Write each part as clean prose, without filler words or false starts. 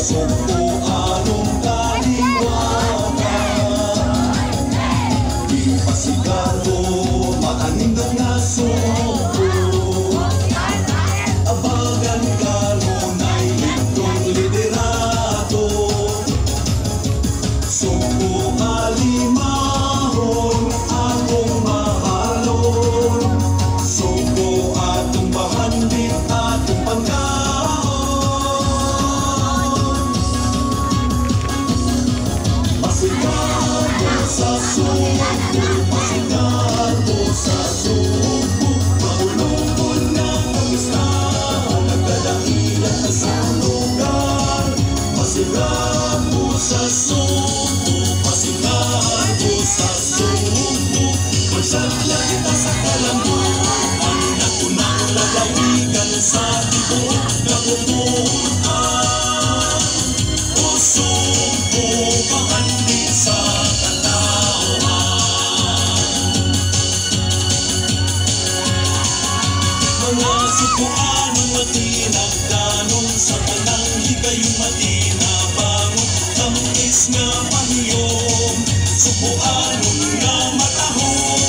sumpo anong kaliwanag. Di pasigado, maanindang na sumpo. Abagan kanon ay librong liderato. Sumpo alimahon, akong mahalon. Sumpo atong bahandit, atong pangkaon. Pasigado sa sumpo, pasigado sa sumpo. Mahulupon na pag-istahan, nagkadailan na sa lugar. Pasigado sa sumpo, pasigado sa sumpo. Magsadla kita sa kalambuan, nakunang lalawigan sa tibuok na bumuan. O sumpo, bahandi sa katawan. Mga supuan ang matinagdanon, sa tanang higayong matinabangon. Tamis nga paniyom, supuanon nga matahon.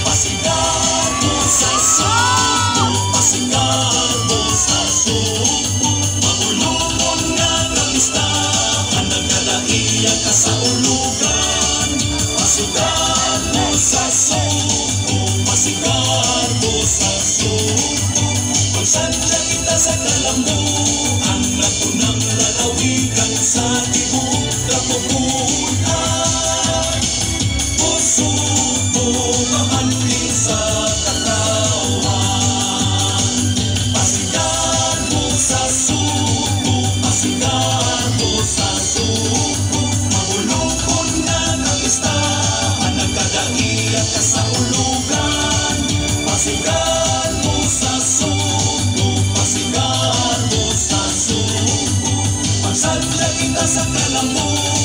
Pasigado sa sumpo, pasigado sa sumpo. Mahulupon nga kalistahan, nagkadaiya ka sa ulugan. Pasigado sa sumpo, pasigado sa sumpo. Magsadla kita sa kalambuan, nakunang lalawigan sa tibuok na bumuan. O sumpo, bahandi sa katawan. Pasigado sa sumpo, pasigado sa sumpo. Mahulupon nga kalistahan, nagkadaiya ka sa ulugan. Pasigado sa sumpo, pasigado sa sumpo. Magsadla kita sa kalambuan.